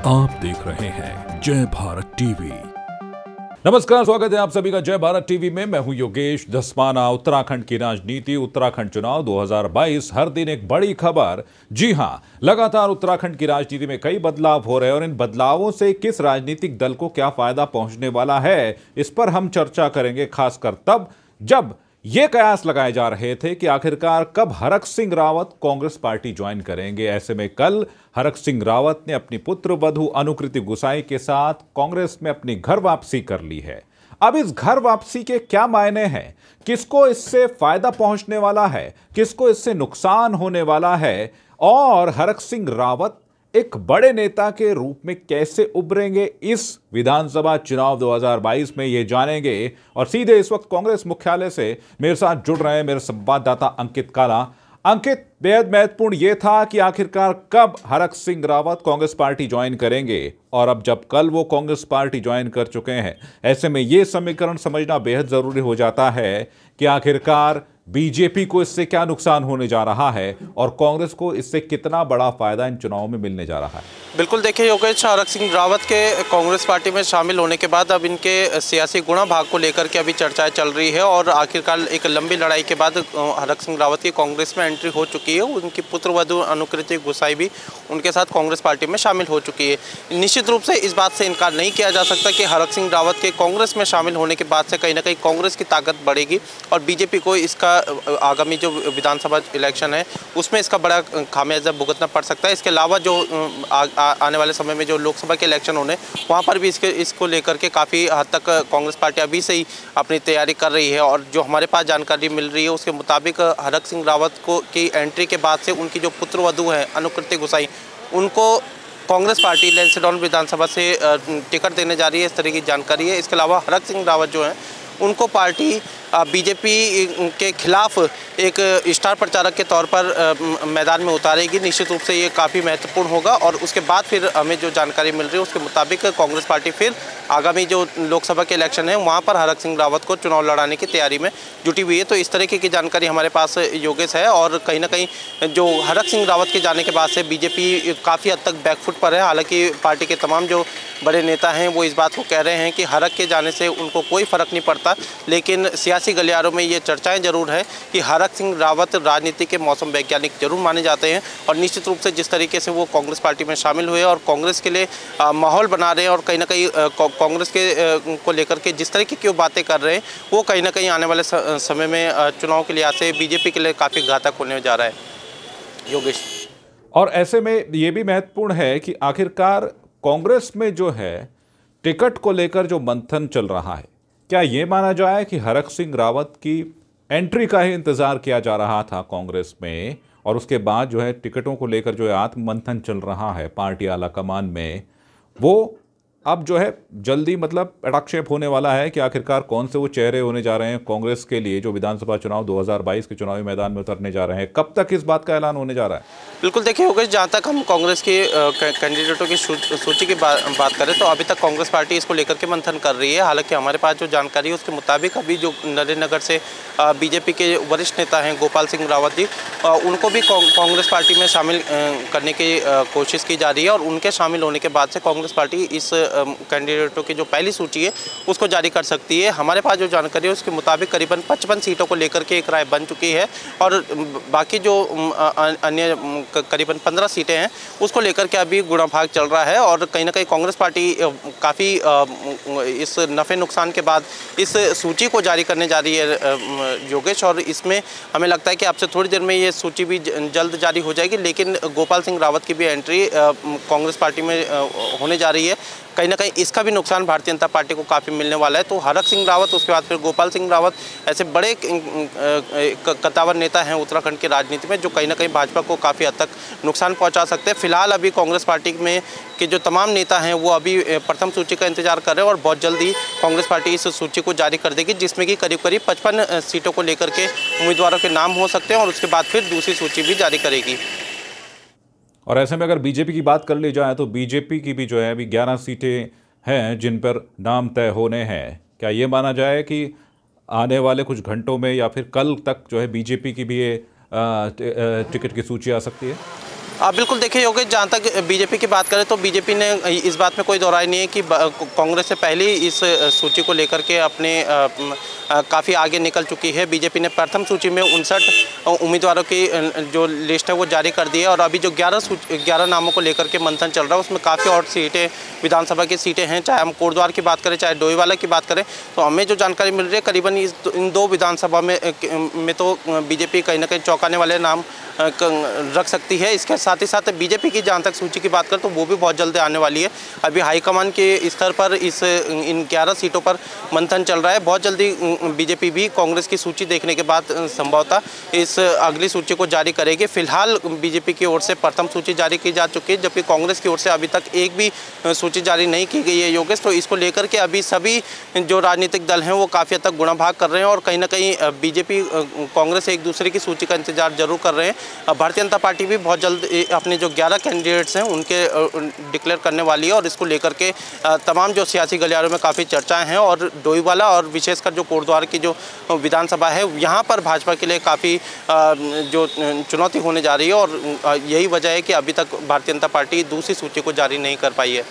आप देख रहे हैं जय भारत टीवी। नमस्कार, स्वागत है आप सभी का जय भारत टीवी में। मैं हूं योगेश धस्माना। उत्तराखंड की राजनीति, उत्तराखंड चुनाव 2022, हर दिन एक बड़ी खबर। जी हां, लगातार उत्तराखंड की राजनीति में कई बदलाव हो रहे हैं और इन बदलावों से किस राजनीतिक दल को क्या फायदा पहुंचने वाला है, इस पर हम चर्चा करेंगे, खासकर तब जब ये कयास लगाए जा रहे थे कि आखिरकार कब हरक सिंह रावत कांग्रेस पार्टी ज्वाइन करेंगे। ऐसे में कल हरक सिंह रावत ने अपनी पुत्र वधू अनुकृति गुसाई के साथ कांग्रेस में अपनी घर वापसी कर ली है। अब इस घर वापसी के क्या मायने हैं, किसको इससे फायदा पहुंचने वाला है, किसको इससे नुकसान होने वाला है, और हरक सिंह रावत एक बड़े नेता के रूप में कैसे उभरेंगे, इस विधानसभा चुनाव 2022 में ये जानेंगे। और सीधे इस वक्त कांग्रेस मुख्यालय से मेरे साथ जुड़ रहे हैं मेरे संवाददाता अंकित काला। अंकित, बेहद महत्वपूर्ण यह था कि आखिरकार कब हरक सिंह रावत कांग्रेस पार्टी ज्वाइन करेंगे, और अब जब कल वो कांग्रेस पार्टी ज्वाइन कर चुके हैं, ऐसे में यह समीकरण समझना बेहद जरूरी हो जाता है कि आखिरकार बीजेपी को इससे क्या नुकसान होने जा रहा है और कांग्रेस को इससे कितना बड़ा फायदा इन चुनावों में मिलने जा रहा है। बिल्कुल, देखिए योगेश, हरक सिंह रावत के कांग्रेस पार्टी में शामिल होने के बाद अब इनके सियासी गुणा भाग को लेकर के अभी चर्चाएं चल रही है और आखिरकार एक लंबी लड़ाई के बाद हरक सिंह रावत की कांग्रेस में एंट्री हो चुकी है। उनकी पुत्रवधू अनुकृति गुसाई भी उनके साथ कांग्रेस पार्टी में शामिल हो चुकी है। निश्चित रूप से इस बात से इनकार नहीं किया जा सकता कि हरक सिंह रावत के कांग्रेस में शामिल होने के बाद से कहीं ना कहीं कांग्रेस की ताकत बढ़ेगी और बीजेपी को इसका आगामी जो विधानसभा इलेक्शन है उसमें इसका बड़ा खामियाजा भुगतना पड़ सकता है। इसके अलावा जो आने वाले समय में जो लोकसभा के इलेक्शन होने, वहाँ पर भी इसको लेकर के काफ़ी हद तक कांग्रेस पार्टी अभी से ही अपनी तैयारी कर रही है। और जो हमारे पास जानकारी मिल रही है उसके मुताबिक हरक सिंह रावत को की एंट्री के बाद से उनकी जो पुत्रवधू है अनुकृति गुसाई, उनको कांग्रेस पार्टी लैंसडाउन विधानसभा से टिकट देने जा रही है, इस तरह की जानकारी है। इसके अलावा हरक सिंह रावत जो है उनको पार्टी बीजेपी के खिलाफ एक स्टार प्रचारक के तौर पर मैदान में उतारेगी। निश्चित रूप से ये काफ़ी महत्वपूर्ण होगा और उसके बाद फिर हमें जो जानकारी मिल रही है उसके मुताबिक कांग्रेस पार्टी फिर आगामी जो लोकसभा के इलेक्शन है वहाँ पर हरक सिंह रावत को चुनाव लड़ाने की तैयारी में जुटी हुई है। तो इस तरीके की जानकारी हमारे पास योगेश है और कहीं ना कहीं जो हरक सिंह रावत के जाने के बाद से बीजेपी काफ़ी हद तक बैकफुट पर है। हालांकि पार्टी के तमाम जो बड़े नेता हैं वो इस बात को कह रहे हैं कि हरक के जाने से उनको कोई फ़र्क नहीं पड़ता, लेकिन सियासी गलियारों में ये चर्चाएं जरूर है कि हरक सिंह रावत राजनीति के मौसम वैज्ञानिक जरूर माने जाते हैं और निश्चित रूप से जिस तरीके से वो कांग्रेस पार्टी में शामिल हुए और कांग्रेस के लिए माहौल बना रहे हैं और कहीं ना कहीं कांग्रेस के को लेकर के जिस तरीके की बातें कर रहे हैं वो कहीं ना कहीं आने वाले समय में चुनाव के लिहाज से बीजेपी के लिए काफ़ी घातक होने जा रहा है योगेश। और ऐसे में ये भी महत्वपूर्ण है कि आखिरकार कांग्रेस में जो है टिकट को लेकर जो मंथन चल रहा है, क्या ये माना जाए कि हरक सिंह रावत की एंट्री का ही इंतजार किया जा रहा था कांग्रेस में और उसके बाद जो है टिकटों को लेकर जो है आत्म मंथन चल रहा है पार्टी आला कमान में, वो अब जो है जल्दी मतलब पटाक्षेप होने वाला है कि आखिरकार कौन से वो चेहरे होने जा रहे हैं कांग्रेस के लिए जो विधानसभा चुनाव 2022 के चुनावी मैदान में उतरने जा रहे हैं। कब तक इस बात का ऐलान होने जा रहा है? बिल्कुल, देखिए योगेश, जहाँ तक हम कांग्रेस के कैंडिडेटों की सूची की बात करें तो अभी तक कांग्रेस पार्टी इसको लेकर के मंथन कर रही है। हालांकि हमारे पास जो जानकारी है उसके मुताबिक अभी जो नरेंद्र से बीजेपी के वरिष्ठ नेता हैं गोपाल सिंह रावत जी, उनको भी कांग्रेस पार्टी में शामिल करने की कोशिश की जा रही है और उनके शामिल होने के बाद से कांग्रेस पार्टी इस कैंडिडेटों की जो पहली सूची है उसको जारी कर सकती है। हमारे पास जो जानकारी है उसके मुताबिक करीबन 55 सीटों को लेकर के एक राय बन चुकी है और बाकी जो अन्य करीबन 15 सीटें हैं उसको लेकर के अभी गुणाभाग चल रहा है और कहीं ना कहीं कांग्रेस पार्टी काफ़ी इस नफ़े नुकसान के बाद इस सूची को जारी करने जा रही है योगेश। और इसमें हमें लगता है कि आपसे थोड़ी देर में ये सूची भी जल्द जारी हो जाएगी, लेकिन गोपाल सिंह रावत की भी एंट्री कांग्रेस पार्टी में होने जा रही है। कहीं ना कहीं इसका भी नुकसान भारतीय जनता पार्टी को काफ़ी मिलने वाला है। तो हरक सिंह रावत, उसके बाद फिर गोपाल सिंह रावत, ऐसे बड़े कद्दावर नेता हैं उत्तराखंड की राजनीति में जो कहीं ना कहीं भाजपा को काफ़ी हद तक नुकसान पहुंचा सकते हैं। फिलहाल अभी कांग्रेस पार्टी में के जो तमाम नेता हैं वो अभी प्रथम सूची का इंतजार कर रहे हैं और बहुत जल्दी कांग्रेस पार्टी इस सूची को जारी कर देगी जिसमें कि करीब करीब 55 सीटों को लेकर के उम्मीदवारों के नाम हो सकते हैं और उसके बाद फिर दूसरी सूची भी जारी करेगी। और ऐसे में अगर बीजेपी की बात कर ली जाए तो बीजेपी की भी जो है अभी 11 सीटें हैं जिन पर नाम तय होने हैं। क्या ये माना जाए कि आने वाले कुछ घंटों में या फिर कल तक जो है बीजेपी की भी ये टिकट की सूची आ सकती है? बिल्कुल देखिए योगेश, जहाँ तक बीजेपी की बात करें तो बीजेपी ने इस बात में कोई दो राय नहीं है कि कांग्रेस से पहले ही इस सूची को लेकर के अपने काफ़ी आगे निकल चुकी है। बीजेपी ने प्रथम सूची में 59 उम्मीदवारों की जो लिस्ट है वो जारी कर दी है और अभी जो 11 नामों को लेकर के मंथन चल रहा है उसमें काफ़ी और सीटें, विधानसभा की सीटें हैं। चाहे हम कोटद्वार की बात करें, चाहे डोईवाला की बात करें, तो हमें जो जानकारी मिल रही है करीबन इन दो विधानसभा में तो बीजेपी कहीं ना कहीं चौंकाने वाले नाम रख सकती है। इसके साथ ही साथ बीजेपी की जहाँ तक सूची की बात करें तो वो भी बहुत जल्द आने वाली है। अभी हाईकमान के स्तर पर इन 11 सीटों पर मंथन चल रहा है। बहुत जल्दी बीजेपी भी कांग्रेस की सूची देखने के बाद संभवतः इस अगली सूची को जारी करेगी। फिलहाल बीजेपी की ओर से प्रथम सूची जारी की जा चुकी है, जबकि कांग्रेस की ओर से अभी तक एक भी सूची जारी नहीं की गई है योगेश। तो इसको लेकर के अभी सभी जो राजनीतिक दल हैं वो काफ़ी हद तक गुणाभाग कर रहे हैं और कहीं ना कहीं बीजेपी कांग्रेस एक दूसरे की सूची का इंतजार जरूर कर रहे हैं। भारतीय जनता पार्टी भी बहुत जल्द अपने जो 11 कैंडिडेट्स हैं उनके डिक्लेयर करने वाली है और इसको लेकर के तमाम जो सियासी गलियारों में काफ़ी चर्चाएं हैं और डोईवाला और विशेषकर जो कोटद्वार की जो विधानसभा है यहाँ पर भाजपा के लिए काफ़ी जो चुनौती होने जा रही है और यही वजह है कि अभी तक भारतीय जनता पार्टी दूसरी सूची को जारी नहीं कर पाई है।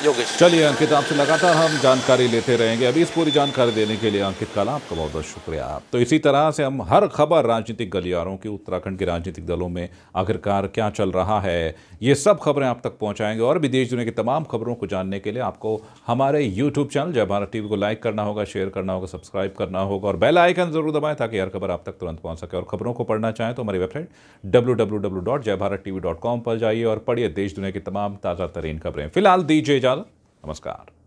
योगेश, चलिए अंकित, आपसे लगातार हम जानकारी लेते रहेंगे। अभी इस पूरी जानकारी देने के लिए अंकित काला आपका बहुत बहुत शुक्रिया। तो इसी तरह से हम हर खबर राजनीतिक गलियारों की, उत्तराखंड के राजनीतिक दलों में आखिरकार क्या चल रहा है, ये सब खबरें आप तक पहुंचाएंगे और भी देश दुनिया की तमाम खबरों को जानने के लिए आपको हमारे यूट्यूब चैनल जय भारत टीवी को लाइक करना होगा, शेयर करना होगा, सब्सक्राइब करना होगा और बेल आइकन जरूर दबाएं ताकि हर खबर आप तक तुरंत पहुंच सके। और खबरों को पढ़ना चाहें तो हमारी वेबसाइट www.jayBharatTV.com पर जाइए और पढ़िए देश दुनिया की तमाम ताज़ा तरीन खबरें। फिलहाल दीजिए इजाजत, नमस्कार।